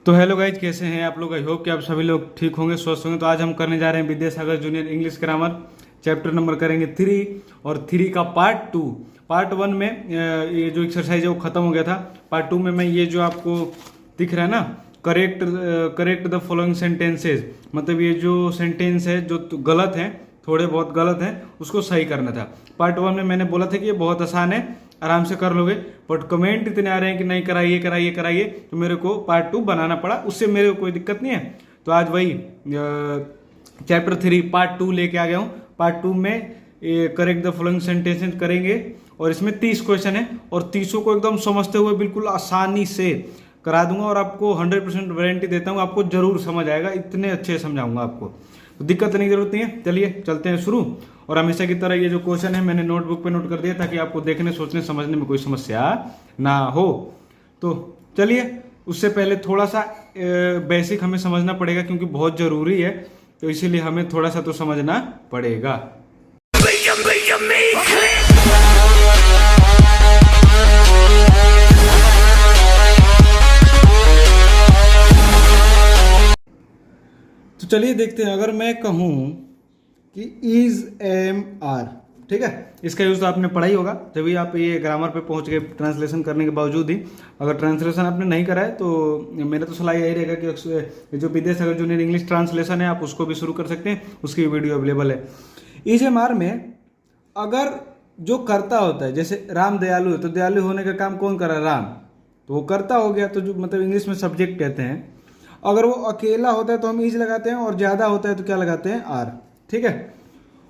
तो hello guys, कैसे हैं आप लोग। आई होप कि आप सभी लोग ठीक होंगे, स्वस्थ होंगे। तो आज हम करने जा रहे हैं Vidyasagar junior English grammar chapter number करेंगे 3 और 3 का पार्ट 2। पार्ट 1 में ये जो एक्सरसाइज है वो खत्म हो गया था। पार्ट 2 में मैं ये जो आपको दिख रहा है ना, करेक्ट द फॉलोइंग सेंटेंसेज, मतलब ये जो सेंटेंस है जो गलत है, थोड़े बहुत गलत हैं, उसको सही करना था। पार्ट 1 में मैंने बोला था कि ये बहुत आसान है, आराम से कर लोगे, बट कमेंट इतने आ रहे हैं कि नहीं कराइए कराइए कराइए, तो मेरे को पार्ट 2 बनाना पड़ा। उससे मेरे को कोई दिक्कत नहीं है। तो आज वही चैप्टर 3 पार्ट 2 लेके आ गया हूँ। पार्ट 2 में करेक्ट द फॉलोइंग सेंटेंसेस करेंगे और इसमें 30 क्वेश्चन है और 30 को एकदम समझते हुए बिल्कुल आसानी से करा दूंगा और आपको 100% वारंटी देता हूँ, आपको जरूर समझ आएगा, इतने अच्छे समझाऊंगा आपको, तो दिक्कत नहीं, जरूरत नहीं है। चलिए चलते हैं शुरू। और हमेशा की तरह ये जो क्वेश्चन है मैंने नोटबुक पे नोट कर दिया ताकि आपको देखने सोचने समझने में कोई समस्या ना हो। तो चलिए, उससे पहले थोड़ा सा बेसिक हमें समझना पड़ेगा क्योंकि बहुत जरूरी है, तो इसीलिए हमें थोड़ा सा तो समझना पड़ेगा। तो चलिए देखते हैं। अगर मैं कहूं कि इज एम आर, ठीक है, इसका यूज तो आपने पढ़ा ही होगा जब भी आप ये ग्रामर पे पहुंच गए ट्रांसलेशन करने के बावजूद ही। अगर ट्रांसलेशन आपने नहीं करा है तो मेरा तो सलाह यही रहेगा कि जो विद्यासागर जूनियर इंग्लिश ट्रांसलेशन है आप उसको भी शुरू कर सकते हैं, उसकी वीडियो अवेलेबल है। इज एम आर में अगर जो कर्ता होता है, जैसे राम दयालु है तो दयालु होने का काम कौन कर रहा है? राम, तो वो कर्ता हो गया, तो जो मतलब इंग्लिश में सब्जेक्ट कहते हैं। अगर वो अकेला होता है तो हम इज लगाते हैं और ज्यादा होता है तो क्या लगाते हैं? आर, ठीक है।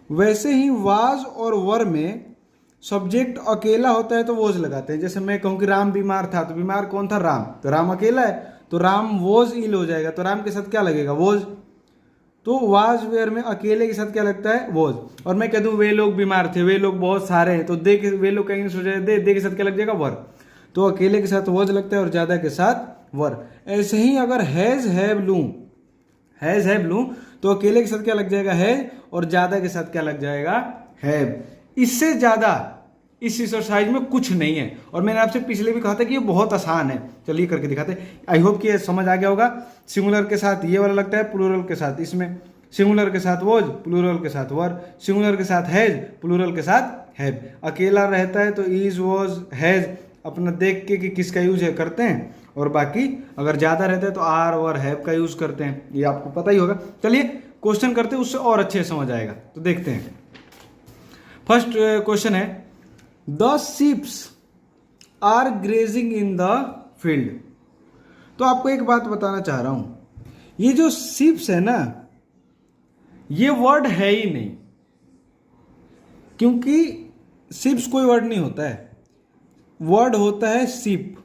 वैसे ही वाज और वर में सब्जेक्ट अकेला होता है तो वोज लगाते हैं। जैसे मैं कहूं कि राम बीमार था, तो बीमार कौन था? राम, तो राम अकेला है तो राम वोज इल हो जाएगा, तो राम के साथ क्या लगेगा? वोज। तो वाज वेयर में अकेले के साथ क्या लगता है? वोज। और मैं कह दूं वे लोग बीमार थे, वे लोग बहुत सारे हैं, तो दे के वे लोग का इंग्लिश हो जाएगा दे के साथ क्या लग जाएगा? वर। तो अकेले के साथ वोज लगता है और ज्यादा के साथ वर। ऐसे ही अगर हैज हैव लूं तो अकेले के साथ क्या लग जाएगा? हैज, और ज्यादा के साथ क्या लग जाएगा? हैव। इससे ज्यादा इस एक्सरसाइज में कुछ नहीं है और मैंने आपसे पिछले भी कहा था कि ये बहुत आसान है। चलिए करके दिखाते हैं। आई होप कि ये समझ आ गया होगा। सिंगुलर के साथ ये वाला लगता है, प्लूरल के साथ इसमें, सिंगुलर के साथ वोज, प्लूरल के साथ वर, सिंगुलर के साथ हैज, प्लूरल के साथ हैव। अकेला रहता है तो इज वॉज हैज अपना देख के कि किसका यूज है करते हैं, और बाकी अगर ज्यादा रहता है तो आर और हैव का यूज करते हैं, ये आपको पता ही होगा। चलिए क्वेश्चन करते हैं, उससे और अच्छे समझ आएगा। तो देखते हैं। फर्स्ट क्वेश्चन है, the ships are grazing in the field. तो आपको एक बात बताना चाह रहा हूं, ये जो शिप्स है ना, ये वर्ड है ही नहीं, क्योंकि शिप्स कोई वर्ड नहीं होता है, वर्ड होता है शिप।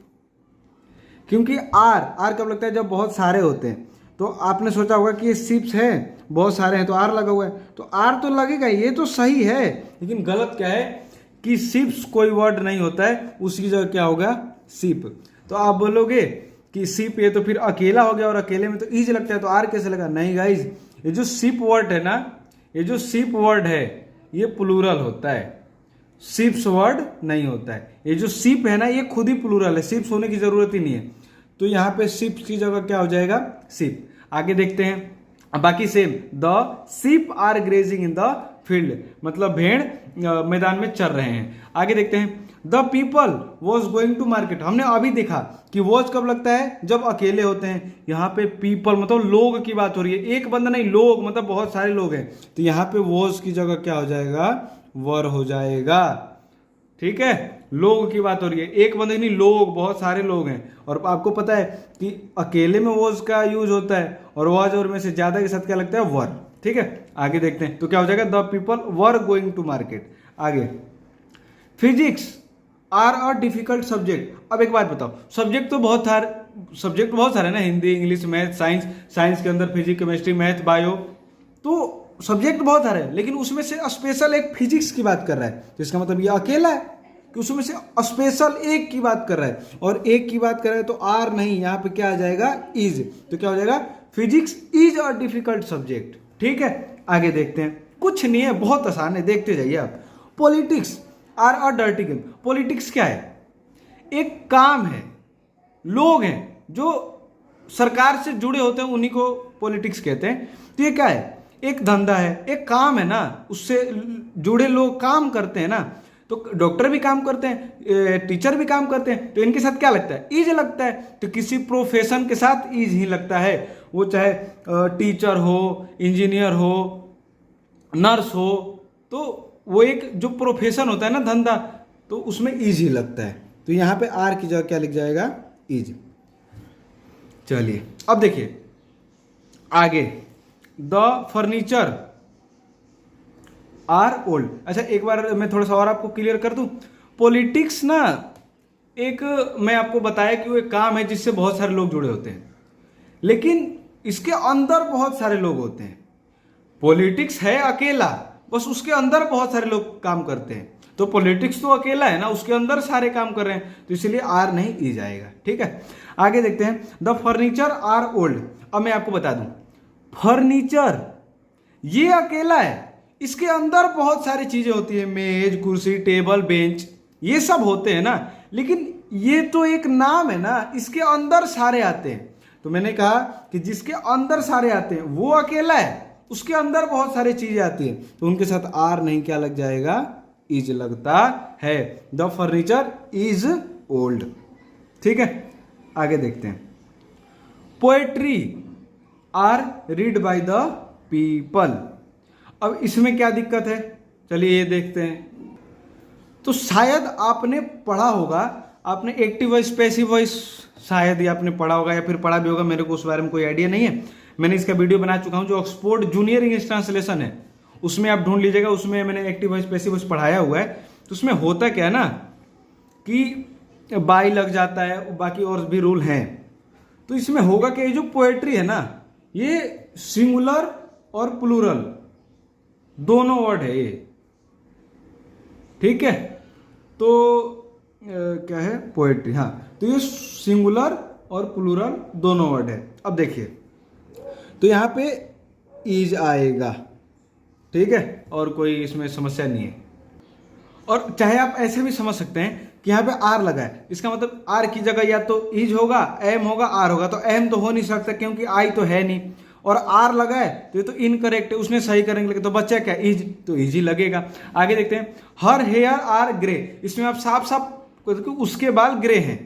क्योंकि आर कब लगता है? जब बहुत सारे होते हैं। तो आपने सोचा होगा कि ये शिप्स है, बहुत सारे हैं तो आर लगा हुआ है, तो आर तो लगेगा, ये तो सही है। लेकिन गलत क्या है कि शिप्स कोई वर्ड नहीं होता है, उसकी जगह क्या होगा? शिप। तो आप बोलोगे कि शिप ये तो फिर अकेला हो गया और अकेले में तो ईज लगता है, तो आर कैसे लगा? नहीं गाइज, ये जो शिप वर्ड है ना, ये जो शिप वर्ड है ये प्लूरल होता है, शिप्स वर्ड नहीं होता है। ये जो शिप है ना ये खुद ही प्लूरल है, शिप्स होने की जरूरत ही नहीं है। तो यहाँ पे शिप्स की जगह क्या हो जाएगा? शिप। आगे देखते हैं, बाकी same, the ship are grazing in the field, मतलब भेड़ मैदान में चर रहे हैं। आगे देखते हैं, the people was going to market. हमने अभी देखा कि वॉज कब लगता है? जब अकेले होते हैं। यहाँ पे पीपल मतलब लोग की बात हो रही है, एक बंदा नहीं, लोग मतलब बहुत सारे लोग हैं, तो यहाँ पे वॉज की जगह क्या हो जाएगा? वर हो जाएगा, ठीक है। लोग की बात हो रही है, एक बंदे नहीं, लोग, बहुत सारे लोग हैं। और आपको पता है कि अकेले में वॉज का यूज होता है और वॉज और में से ज्यादा के साथ क्या लगता है? वर, ठीक है। आगे देखते हैं, तो क्या हो जाएगा? The people were going to market. आगे, physics are a difficult subject. अब एक बात बताओ, सब्जेक्ट तो बहुत सारे ना, हिंदी, इंग्लिश, मैथ, साइंस के अंदर फिजिक्स, केमिस्ट्री, मैथ, बायो, तो सब्जेक्ट बहुत सारे हैं, लेकिन उसमें से स्पेशल एक फिजिक्स की बात कर रहा है, तो इसका मतलब ये अकेला है कि उसमें से स्पेशल एक की बात कर रहा है, और एक की बात कर रहा है तो आर नहीं, यहाँ पे क्या आ जाएगा? इज। तो क्या हो जाएगा? Physics is a difficult subject, ठीक है। आगे देखते हैं, कुछ नहीं है, बहुत आसान है, देखते जाइए आप। Politics are a dirty game. Politics क्या है? एक काम है, लोग हैं जो सरकार से जुड़े होते हैं उन्हीं को पॉलिटिक्स कहते हैं। तो ये क्या है, एक धंधा है, एक काम है ना, उससे जुड़े लोग काम करते हैं ना। तो डॉक्टर भी काम करते हैं, टीचर भी काम करते हैं, तो इनके साथ क्या लगता है, ईज लगता है। तो किसी प्रोफेशन के साथ ईज ही लगता है, वो चाहे टीचर हो, इंजीनियर हो, नर्स हो, तो वो एक जो प्रोफेशन होता है ना, धंधा, तो उसमें ईज ही लगता है। तो यहाँ पे आर की जगह क्या लिख जाएगा, ईज। चलिए अब देखिए आगे, द फर्नीचर आर ओल्ड। अच्छा एक बार मैं थोड़ा सा और आपको क्लियर कर दूं, पॉलिटिक्स ना एक, मैं आपको बताया कि वो एक काम है जिससे बहुत सारे लोग जुड़े होते हैं, लेकिन इसके अंदर बहुत सारे लोग होते हैं। पॉलिटिक्स है अकेला, बस उसके अंदर बहुत सारे लोग काम करते हैं। तो पॉलिटिक्स तो अकेला है ना, उसके अंदर सारे काम कर रहे हैं, तो इसलिए आर नहीं ई जाएगा। ठीक है, आगे देखते हैं, द फर्नीचर आर ओल्ड। अब मैं आपको बता दूं, फर्नीचर ये अकेला है, इसके अंदर बहुत सारी चीजें होती है, मेज, कुर्सी, टेबल, बेंच, ये सब होते हैं ना, लेकिन ये तो एक नाम है ना, इसके अंदर सारे आते हैं। तो मैंने कहा कि जिसके अंदर सारे आते हैं वो अकेला है, उसके अंदर बहुत सारी चीजें आती है, तो उनके साथ आर नहीं क्या लग जाएगा, इज लगता है। The furniture is old. ठीक है, आगे देखते हैं, poetry are read by the people. अब इसमें क्या दिक्कत है, चलिए ये देखते हैं। तो शायद आपने पढ़ा होगा, आपने एक्टिव वॉइस, पैसिव वॉइस शायद ही आपने पढ़ा होगा, या फिर पढ़ा भी होगा, मेरे को उस बारे में कोई आइडिया नहीं है। मैंने इसका वीडियो बना चुका हूं, जो ऑक्सफोर्ड जूनियर इंग्लिश ट्रांसलेशन है, उसमें आप ढूंढ लीजिएगा, उसमें मैंने एक्टिव वॉइस, पैसिव वॉइस पढ़ाया हुआ है। तो उसमें होता क्या है ना कि बाई लग जाता है, बाकी और भी रूल हैं। तो इसमें होगा कि ये जो पोएट्री है ना, ये सिंगुलर और प्लूरल दोनों वर्ड है ये। ठीक है, तो क्या है, पोएट्री, हाँ, तो ये सिंगुलर और प्लूरल दोनों वर्ड है। अब देखिए, तो यहां पे इज आएगा, ठीक है, और कोई इसमें समस्या नहीं है। और चाहे आप ऐसे भी समझ सकते हैं कि यहाँ पे आर लगा है, इसका मतलब आर की जगह या तो इज होगा, एम होगा, आर होगा। तो एम तो हो नहीं सकता क्योंकि आई तो है नहीं, और आर लगा है तो ये तो इनकरेक्ट है, उसने सही करेंगे, तो बच्चा क्या, इज, तो इज ही लगेगा। आगे देखते हैं, हर हेयर आर ग्रे। इसमें आप साफ साफ उसके बाल ग्रे हैं,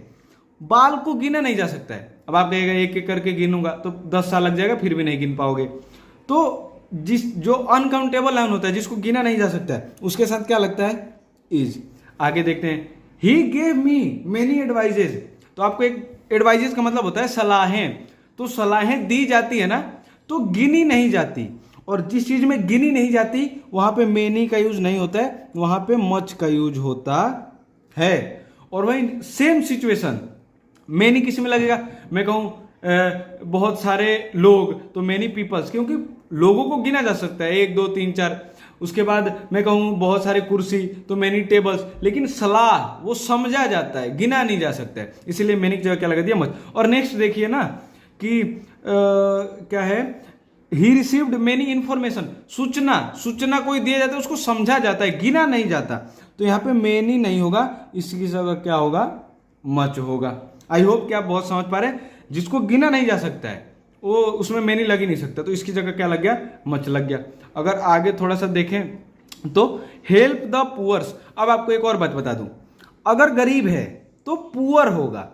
बाल को गिना नहीं जा सकता है। अब आप कहेगा एक एक करके गिनूंगा तो 10 साल लग जाएगा, फिर भी नहीं गिन पाओगे। तो जो अनकाउंटेबल लाइन होता है, जिसको गिना नहीं जा सकता है, उसके साथ क्या लगता है, इज। आगे देखते हैं, he gave me many advises. तो आपको एक एडवाइजेज का मतलब होता है सलाहें, तो सलाहें दी जाती है ना, तो गिनी नहीं जाती। और जिस चीज में गिनी नहीं जाती वहां पे मेनी का यूज नहीं होता है, वहां पे मच का यूज होता है। और वही सेम सिचुएशन मेनी किस में लगेगा, मैं कहूं बहुत सारे लोग, तो मेनी पीपल्स, क्योंकि लोगों को गिना जा सकता है, 1 2 3 4। उसके बाद मैं कहूं बहुत सारे कुर्सी, तो मेनी टेबल्स, लेकिन सलाह वो समझा जाता है, गिना नहीं जा सकता है, इसीलिए मेनी की जगह क्या लगा दिया, मच। और नेक्स्ट देखिए ना कि क्या है, ही रिसीव्ड मेनी इंफॉर्मेशन। सूचना कोई दिया जाता है, उसको समझा जाता है, गिना नहीं जाता। तो यहाँ पे मेनी नहीं होगा, इसकी जगह क्या होगा, मच होगा। आई होप कि आप बहुत समझ पा रहे हैं। जिसको गिना नहीं जा सकता है वो उसमें मेनी लग ही नहीं सकता, तो इसकी जगह क्या लग गया, मच लग गया। अगर आगे थोड़ा सा देखें तो हेल्प द पुअर्स। अब आपको एक और बात बता दूं, अगर गरीब है तो पुअर होगा,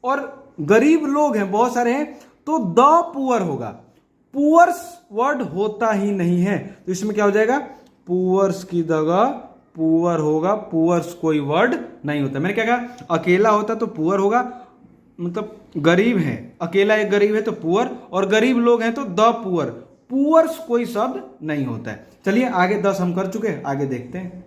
और गरीब लोग हैं बहुत सारे हैं तो द पुअर होगा। पुअर्स वर्ड होता ही नहीं है, तो इसमें क्या हो जाएगा, पुअर्स की जगह पुअर होगा। पुअर्स कोई वर्ड नहीं होता। मैंने क्या कहा, अकेला होता तो पुअर होगा, मतलब गरीब है, अकेला एक गरीब है तो पुअर, और गरीब लोग हैं तो द पुअर। पुअर्स कोई शब्द नहीं होता है। चलिए आगे 10 हम कर चुके हैं, आगे देखते हैं।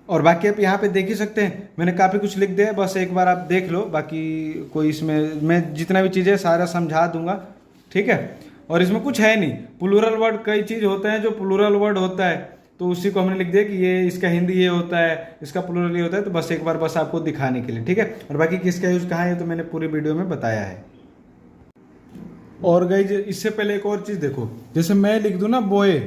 और बाकी आप यहाँ पे देख ही सकते हैं, मैंने काफ़ी कुछ लिख दिया है, बस एक बार आप देख लो। बाकी कोई इसमें मैं जितना भी चीज़ें सारा समझा दूंगा, ठीक है। और इसमें कुछ है नहीं, प्लूरल वर्ड कई चीज़ होते हैं जो प्लूरल वर्ड होता है, तो उसी को हमने लिख दिया कि ये इसका हिंदी ये होता है, इसका प्लूरल ये होता है। तो बस एक बार बस आपको दिखाने के लिए, ठीक है। और बाकी किसका यूज़ कहाँ है तो मैंने पूरी वीडियो में बताया है। और गाइस इससे पहले एक और चीज़ देखो, जैसे मैं लिख दूँ ना बॉय,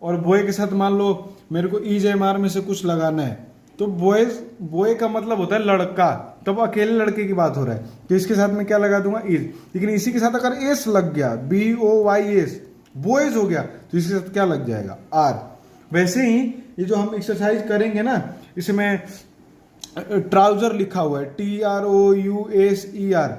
और बॉय के साथ मान लो मेरे को EJMR में से कुछ लगाना है, तो बॉय का मतलब होता है लड़का, तब अकेले लड़के की बात हो रहा है, तो इसके साथ में क्या लगा दूंगा, इज। लेकिन इसी के साथ अगर एस लग गया, BOYS, बॉयज हो गया, तो इसके साथ क्या लग जाएगा, आर। वैसे ही ये जो हम एक्सरसाइज करेंगे ना, इसमें ट्राउजर लिखा हुआ है, TROUSER,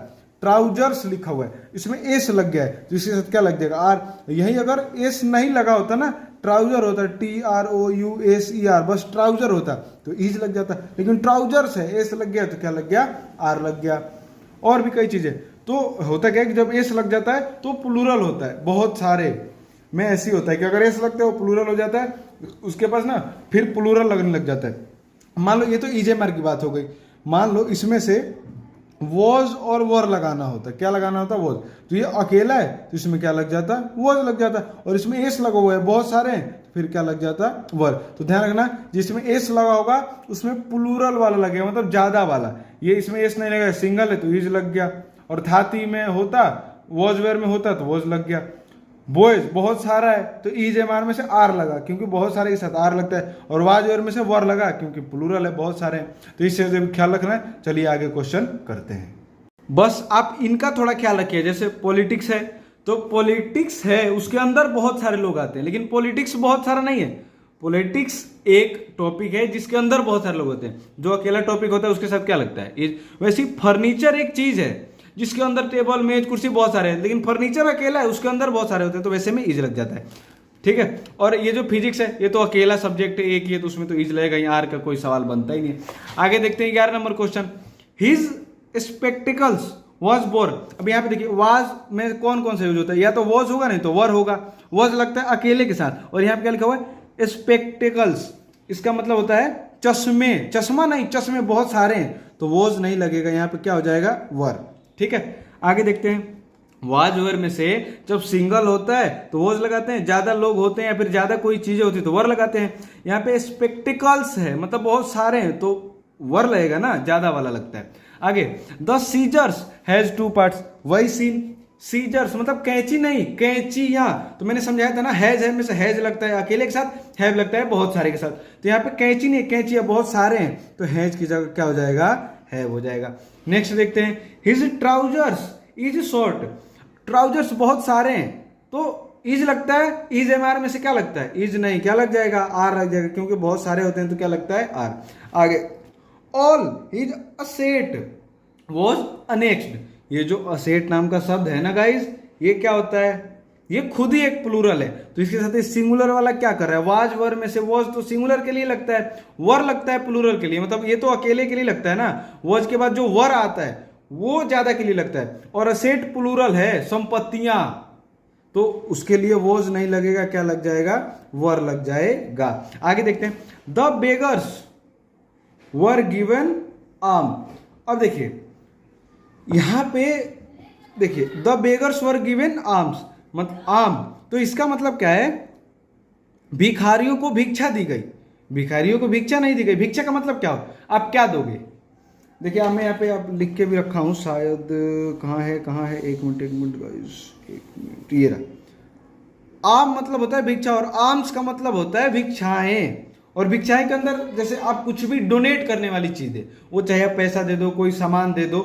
ट्राउजर्स लिखा हुआ है, इसमें एस लग गया है, तो इसके साथ क्या लग जाएगा, आर। यही अगर एस नहीं लगा होता ना, ट्राउजर होता, TROUSER, बस ट्राउजर होता तो इज लग जाता, लेकिन ट्राउजर्स है, एस लग गया तो क्या लग गया, आर लग गया। और भी कई चीजें, तो होता क्या है कि जब एस लग जाता है तो प्लूरल होता है, बहुत सारे में ऐसी होता है कि अगर एस लगता है वो प्लूरल हो जाता है, उसके पास ना फिर प्लूरल लगने लग जाता है। मान लो ये तो इजेमआर की बात हो गई, मान लो इसमें से वॉज और वर लगाना होता, क्या लगाना होता, वॉज, तो ये अकेला है तो इसमें क्या लग जाता, वॉज लग जाता, और इसमें एस लगा हुआ है, बहुत सारे हैं, तो फिर क्या लग जाता, वर। तो ध्यान रखना, जिसमें एस लगा होगा उसमें प्लूरल वाला लगेगा, मतलब ज्यादा वाला। ये इसमें एस नहीं लगा, सिंगल है तो इज लग गया, और थाती में होता, वॉज वेयर में होता तो वॉज लग गया। बॉयज बहुत सारा है तो EJMR में से आर लगा, क्योंकि बहुत सारे के साथ आर लगता है, और वाज वेयर में से वर लगा क्योंकि प्लूरल है, बहुत सारे हैं, तो इस चीज का ख्याल रखना है। चलिए आगे क्वेश्चन करते हैं। बस आप इनका थोड़ा ख्याल रखिए, जैसे पॉलिटिक्स है तो पॉलिटिक्स है उसके अंदर बहुत सारे लोग आते हैं, लेकिन पॉलिटिक्स बहुत सारा नहीं है। पॉलिटिक्स एक टॉपिक है जिसके अंदर बहुत सारे लोग होते हैं, जो अकेला टॉपिक होता है उसके साथ क्या लगता है, वैसे फर्नीचर एक चीज है जिसके अंदर टेबल मेज कुर्सी बहुत सारे हैं, लेकिन फर्नीचर अकेला है उसके अंदर बहुत सारे होते हैं, तो वैसे में इज लग जाता है, ठीक है। और ये जो फिजिक्स है ये तो अकेला सब्जेक्ट है, एक ही है, तो उसमें तो इज लगेगा, यहाँ आर का कोई सवाल बनता ही नहीं है। आगे देखते हैं 11 number question, his spectacles was bore. अब यहाँ पे देखिए वाज में कौन कौन सा यूज होता है, या तो वॉज होगा नहीं तो वर होगा, वॉज लगता है अकेले के साथ, और यहाँ पे क्या लिखा हुआ है, स्पेक्टिकल्स, इसका मतलब होता है चश्मे, चश्मा नहीं, चश्मे बहुत सारे हैं, तो वॉज नहीं लगेगा, यहाँ पे क्या हो जाएगा, वर, ठीक है। आगे देखते हैं, वाज वेयर में से जब सिंगल होता है तो वॉज लगाते हैं, ज्यादा लोग होते हैं या फिर ज्यादा कोई चीजें होती है तो वर लगाते हैं। यहाँ पे स्पेक्टिकल्स है मतलब बहुत सारे हैं तो वर लगेगा ना, ज्यादा वाला लगता है। आगे द सीजर्स हैज 2 पार्ट्स, वही सीन, सीजर्स मतलब कैंची नहीं, कैंचियां, तो मैंने समझाया था ना, हैज में से हैज लगता है अकेले के साथ, हैव लगता है बहुत सारे के साथ, तो यहाँ पे कैंची नहीं, कैंचियां बहुत सारे हैं, तो हैज की जगह क्या हो जाएगा, हैव हो जाएगा। नेक्स्ट देखते हैं, his trousers is short, trousers बहुत सारे हैं तो इज लगता है, EJMR में से क्या लगता है, इज नहीं, क्या लग जाएगा, आर लग जाएगा, क्योंकि बहुत सारे होते हैं तो क्या लगता है, आर। आगे all his asset was annexed, ये जो असेट नाम का शब्द है ना गाइज, ये क्या होता है, ये खुद ही एक प्लूरल है, तो इसके साथ सिंगुलर वाला क्या कर रहा है, वाज वर में से वॉज तो सिंगुलर के लिए लगता है, वर लगता है प्लूरल के लिए, मतलब ये तो अकेले के लिए लगता है ना, वॉज के बाद जो वर आता है वो ज्यादा के लिए लगता है, और असेट प्लूरल है, संपत्तियां, तो उसके लिए वॉज नहीं लगेगा, क्या लग जाएगा, वर लग जाएगा। आगे देखते हैं, the beggars were given arm. अब देखिए यहां पे देखिए, the beggars were given arms, मतलब आर्म, तो इसका मतलब क्या है, भिखारियों को भिक्षा दी गई, भिखारियों को भिक्षा नहीं दी गई। भिक्षा का मतलब क्या हो, आप क्या दोगे, देखिए मैं यहाँ पे आप लिख के भी रखा हूं शायद, कहाँ है, एक मिनट गाइस, एक मिनट, ये रहा। आम मतलब होता है भिक्षा, और आर्म्स का मतलब होता है भिक्षाएं, और भिक्षाएं के अंदर जैसे आप कुछ भी डोनेट करने वाली चीज है, वो चाहे आप पैसा दे दो, कोई सामान दे दो,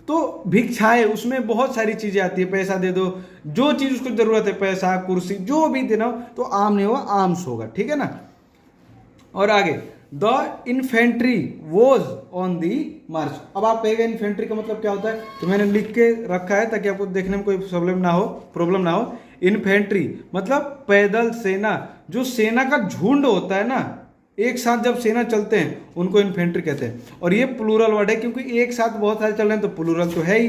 तो भिक्षाएं उसमें बहुत सारी चीजें आती है, पैसा दे दो, जो चीज उसको जरूरत है, पैसा कुर्सी जो भी देना हो, तो आम नहीं होगा, आर्म्स होगा, ठीक है ना। और आगे the infantry was on the march. अब आप कहेगा इन्फेंट्री का मतलब क्या होता है, तो मैंने लिख के रखा है ताकि आपको देखने में कोई प्रॉब्लम ना हो। इन्फेंट्री मतलब पैदल सेना, जो सेना का झुंड होता है ना, एक साथ जब सेना चलते हैं उनको इन्फेंट्री कहते हैं, और ये प्लूरल वर्ड है क्योंकि एक साथ बहुत सारे चल रहे हैं तो प्लूरल तो है ही,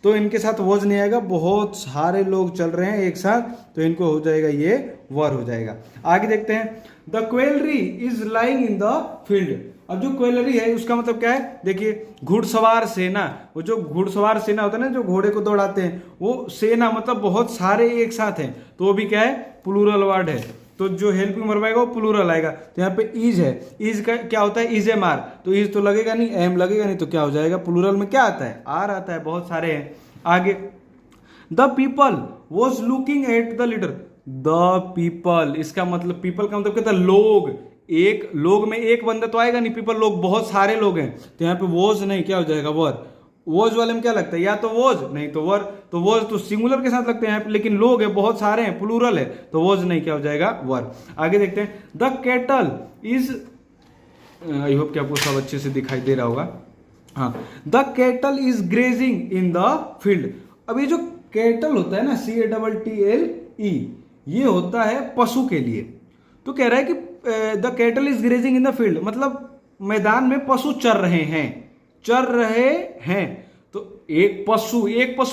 तो इनके साथ वॉज नहीं आएगा, बहुत सारे लोग चल रहे हैं एक साथ, तो इनको हो जाएगा ये वर हो जाएगा। आगे देखते हैं, the cavalry is lying in the field. अब जो क्वेलरी है उसका मतलब क्या है, देखिए घुड़सवार सेना, वो जो घुड़सवार सेना होता है ना, जो घोड़े को दौड़ाते हैं, वो सेना मतलब बहुत सारे एक साथ हैं, तो वो भी क्या है, प्लूरल वर्ड है, तो जो हेल्पिंग वर्ब आएगा वो प्लूरल आएगा। तो यहाँ पे इज है, इज का क्या होता है, EJMR, तो इज तो लगेगा नहीं, एम लगेगा नहीं, तो क्या हो जाएगा, प्लूरल में क्या आता है, आर आता है, बहुत सारे हैं। आगे the people was looking at the leader, the people, इसका मतलब पीपल का मतलब क्या था, लोग, एक लोग में एक बंदा तो आएगा नहीं, पीपल लोग बहुत सारे लोग हैं, तो यहाँ पे वॉज नहीं, क्या हो जाएगा वर। वॉज वाले में क्या लगता है, या तो वॉज नहीं तो वर, तो वॉज तो सिंगुलर के साथ लगते हैं यहाँ पे, लेकिन लोग हैं बहुत सारे हैं, प्लूरल है, तो वॉज नहीं, क्या हो जाएगा वर। आगे देखते हैं, the cattle is, I hope कि आपको सब अच्छे से दिखाई दे रहा होगा। हाँ, the cattle is grazing in the field. अब ये जो कैटल होता है ना, CATTLE, ये होता है पशु के लिए। तो कह रहा है कि the cattle is grazing in the field, मतलब मैदान में पशु चर रहे हैं, चर रहे हैं। तो एक पशु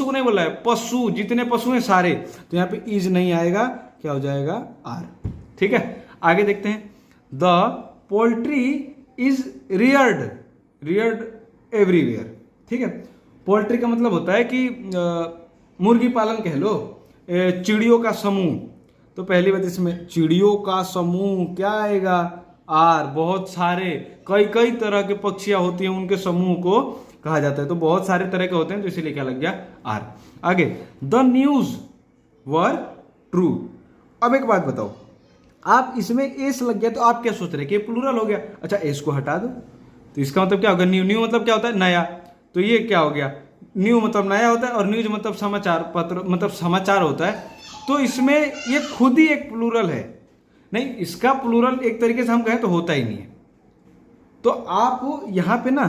को नहीं बोला है, पशु, जितने पशु हैं सारे, तो यहां पे इज नहीं आएगा, क्या हो जाएगा आर। ठीक है, आगे देखते हैं, the poultry is Rudyard everywhere. ठीक है, पोल्ट्री का मतलब होता है कि मुर्गी पालन कह लो, चिड़ियों का समूह। तो पहली बात इसमें चिड़ियों का समूह क्या आएगा, आर। बहुत सारे कई तरह के पक्षियां होती हैं, उनके समूह को कहा जाता है, तो बहुत सारे तरह के होते हैं, तो इसीलिए क्या लग गया आर। आगे, द न्यूज वर ट्रू। अब एक बात बताओ, आप इसमें एस लग गया तो आप क्या सोच रहे कि प्लूरल हो गया, अच्छा एस को हटा दो, तो इसका मतलब क्या होगा, न्यू मतलब क्या होता है, नया, तो ये क्या हो गया, न्यू मतलब नया होता है, और न्यूज मतलब समाचार पत्र, मतलब समाचार होता है, तो इसमें ये खुद ही एक प्लूरल है। नहीं, इसका प्लूरल एक तरीके से हम कहें तो होता ही नहीं है, तो आप यहां पे ना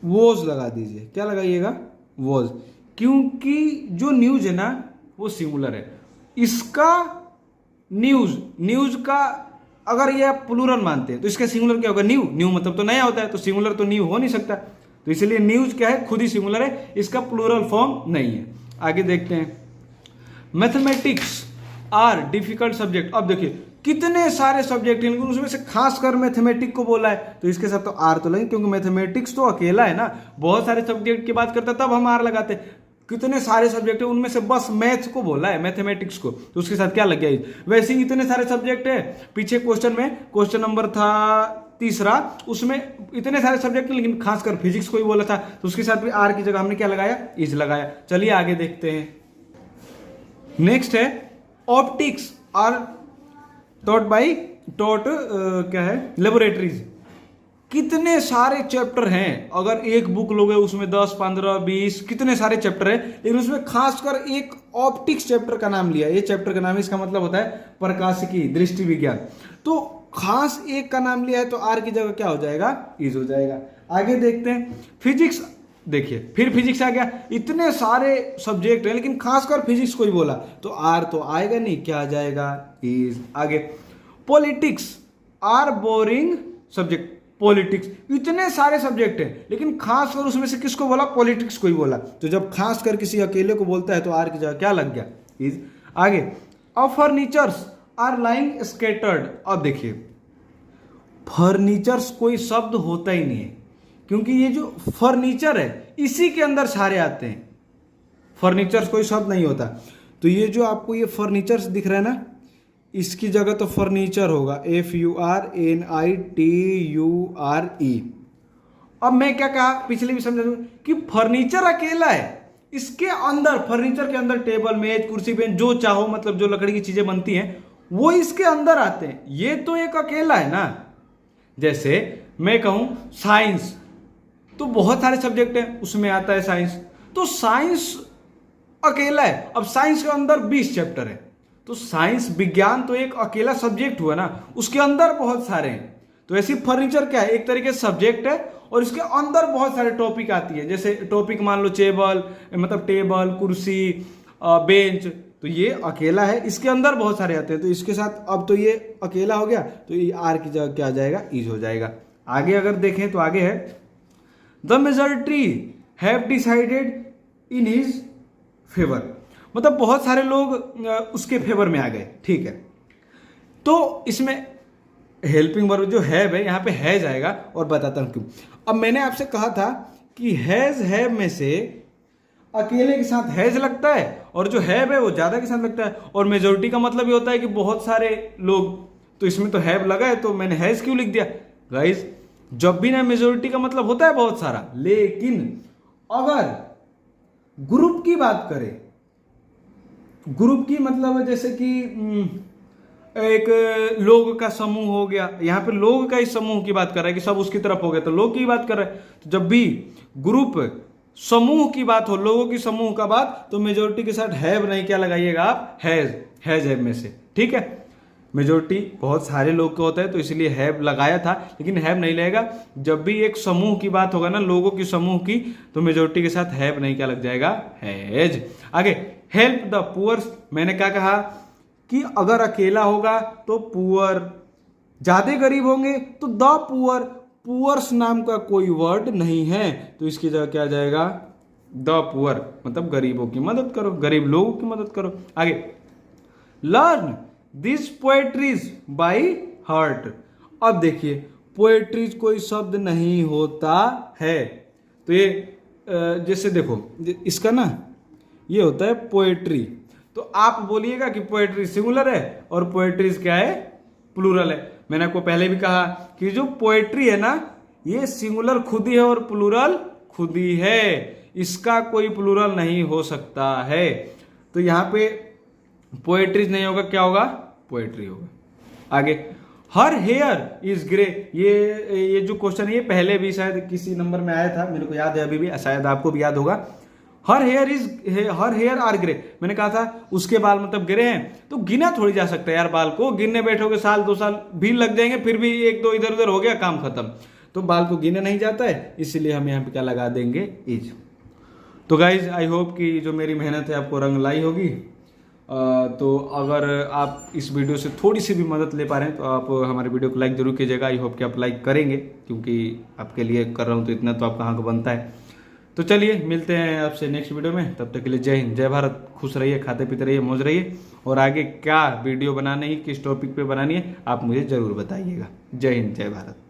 वॉज लगा दीजिए, क्या लगाइएगा, वॉज, क्योंकि जो न्यूज है ना वो सिंगुलर है, इसका न्यूज का अगर ये आप प्लूरल मानते हैं तो इसका सिंगुलर क्या होगा, न्यू मतलब तो नया होता है, तो सिंगुलर तो न्यू हो नहीं सकता, तो इसलिए न्यूज क्या है, खुद ही सिंगुलर है, इसका प्लूरल फॉर्म नहीं है। आगे देखते हैं, मैथमेटिक्स आर डिफिकल्ट सब्जेक्ट। अब देखिए कितने सारे सब्जेक्ट हैं, लेकिन उसमें से खासकर मैथमेटिक्स को बोला है, तो इसके साथ तो आर तो लगे, क्योंकि मैथमेटिक्स तो अकेला है ना, बहुत सारे सब्जेक्ट की बात करता तब हम आर लगाते, कितने सारे सब्जेक्ट है, उनमें से बस मैथ्स को बोला है, मैथमेटिक्स को, तो उसके साथ क्या लग गया। वैसे ही इतने सारे सब्जेक्ट है, पीछे क्वेश्चन में क्वेश्चन नंबर था तीसरा, उसमें इतने सारे सब्जेक्ट हैं, लेकिन खासकर फिजिक्स को ही बोला था, तो उसके साथ भी आर की जगह हमने क्या लगाया, इज लगाया। चलिए आगे देखते हैं, नेक्स्ट है ऑप्टिक्स आर टॉट क्या है, लेबोरेटरीज। कितने सारे चैप्टर हैं, अगर एक बुक लोगे उसमें 10, 15, 20 कितने सारे चैप्टर है, लेकिन उसमें खासकर एक ऑप्टिक्स चैप्टर का नाम लिया, ये चैप्टर का नाम है, इसका मतलब होता है प्रकाशिकी, दृष्टि विज्ञान, तो खास एक का नाम लिया है, तो आर की जगह क्या हो जाएगा, इज हो जाएगा। आगे देखते हैं, फिजिक्स, देखिए फिर फिजिक्स आ गया, इतने सारे सब्जेक्ट है, लेकिन खासकर फिजिक्स को ही बोला, तो आर तो आएगा नहीं, क्या आ जाएगा, इज। आगे, politics are boring subject, politics, इतने सारे सब्जेक्ट हैं, लेकिन खासकर उसमें से किसको बोला, पॉलिटिक्स को ही बोला, तो जब खासकर किसी अकेले को बोलता है तो आर की जगह क्या लग गया, इज। आगे, अ फर्नीचर्स आर लाइंग स्कैटर्ड। अब देखिए फर्नीचर्स कोई शब्द होता ही नहीं है, क्योंकि ये जो फर्नीचर है इसी के अंदर सारे आते हैं, फर्नीचर्स कोई शब्द नहीं होता, तो ये जो आपको ये फर्नीचर्स दिख रहा है ना, इसकी जगह तो फर्नीचर होगा, FURNITURE। अब मैं क्या कहा, पिछले भी समझा दूं कि फर्नीचर अकेला है, इसके अंदर, फर्नीचर के अंदर टेबल, मेज, कुर्सी, बेंच, जो चाहो, मतलब जो लकड़ी की चीजें बनती हैं वो इसके अंदर आते हैं, ये तो एक अकेला है ना। जैसे मैं कहूं साइंस, तो बहुत सारे सब्जेक्ट हैं, उसमें आता है साइंस, तो साइंस अकेला है। अब साइंस के अंदर 20 चैप्टर है, तो साइंस विज्ञान तो एक अकेला सब्जेक्ट हुआ ना, उसके अंदर बहुत सारे हैं, तो ऐसी फर्नीचर क्या है, एक तरीके से सब्जेक्ट है, और इसके अंदर बहुत सारे टॉपिक आती है, जैसे टॉपिक मान लो टेबल, मतलब टेबल, कुर्सी, बेंच, तो ये अकेला है, इसके अंदर बहुत सारे आते हैं, तो इसके साथ अब तो ये अकेला हो गया, तो ये आर की जगह क्या आ जाएगा, इज हो जाएगा। आगे अगर देखें तो आगे है, the majority have decided in his favour, मतलब बहुत सारे लोग उसके फेवर में आ गए, ठीक है। तो इसमें हेल्पिंग वर्ब जो हैव है, यहां पे हैज आएगा, और बताता हूं क्यों। अब मैंने आपसे कहा था कि हैज हैव में से अकेले के साथ हैज लगता है, और जो हैव है वो ज्यादा के साथ लगता है, और मेजोरिटी का मतलब ये होता है कि बहुत सारे लोग, तो इसमें तो हैव लगा है, तो मैंने हैज क्यों लिख दिया। गाइस, जब भी ना मेजोरिटी का मतलब होता है बहुत सारा, लेकिन अगर ग्रुप की बात करें, ग्रुप की मतलब जैसे कि एक लोग का समूह हो गया, यहाँ पे लोग का ही समूह की बात कर रहा है कि सब उसकी तरफ हो गया, तो लोग की बात कर रहा है। तो जब भी ग्रुप समूह की बात हो, लोगों की समूह का बात, तो मेजोरिटी के साथ हैव नहीं क्या लगाइएगा आप, हैज है में से, ठीक है। मेजोरिटी बहुत सारे लोग का होता है तो इसलिए हैव लगाया था, लेकिन हैव नहीं लगेगा। जब भी एक समूह की बात होगा ना, लोगों की समूह की, तो मेजोरिटी के साथ हैव नहीं क्या लग जाएगा, हैज। आगे, हेल्प द पुअर, मैंने क्या कहा कि अगर अकेला होगा तो पुअर, ज्यादा गरीब होंगे तो द पुअर, पुअर्स नाम का कोई वर्ड नहीं है, तो इसकी जगह क्या आ जाएगा, द पुअर, मतलब गरीबों की मदद करो, गरीब लोगों की मदद करो। आगे, learn this poetries by heart. अब देखिए, पोएट्रीज कोई शब्द नहीं होता है, तो ये जैसे देखो इसका ना ये होता है पोएट्री, तो आप बोलिएगा कि पोएट्री सिंगुलर है और पोएट्रीज क्या है, प्लूरल है। मैंने आपको पहले भी कहा कि जो पोएट्री है ना, ये सिंगुलर खुद ही है और प्लूरल खुद ही है, इसका कोई प्लूरल नहीं हो सकता है। तो यहां पे पोएट्रीज नहीं होगा, क्या होगा, पोएट्री होगा। आगे, हर हेयर इज ग्रे, ये जो क्वेश्चन है ये पहले भी शायद किसी नंबर में आया था, मेरे को याद है, अभी भी शायद आपको भी याद होगा। हर हेयर आर ग्रे, मैंने कहा था उसके बाल मतलब ग्रे हैं, तो गिना थोड़ी जा सकता है यार, बाल को गिनने बैठोगे साल 2 साल भी लग जाएंगे, फिर भी 1-2 इधर उधर हो गया, काम खत्म। तो बाल को गिना नहीं जाता है, इसलिए हम यहाँ पे क्या लगा देंगे, इज। तो गाइज आई होप कि जो मेरी मेहनत है आपको रंग लाई होगी। तो अगर आप इस वीडियो से थोड़ी सी भी मदद ले पा रहे हैं तो आप हमारे वीडियो को लाइक जरूर कीजिएगा। आई होप कि आप लाइक करेंगे, क्योंकि आपके लिए कर रहा हूँ तो इतना तो आपका हक बनता है। तो चलिए मिलते हैं आपसे नेक्स्ट वीडियो में, तब तक के लिए जय हिंद जय भारत, खुश रहिए, खाते पीते रहिए, मौज रहिए, और आगे क्या वीडियो बनानी है, किस टॉपिक पे बनानी है, आप मुझे जरूर बताइएगा। जय हिंद जय भारत।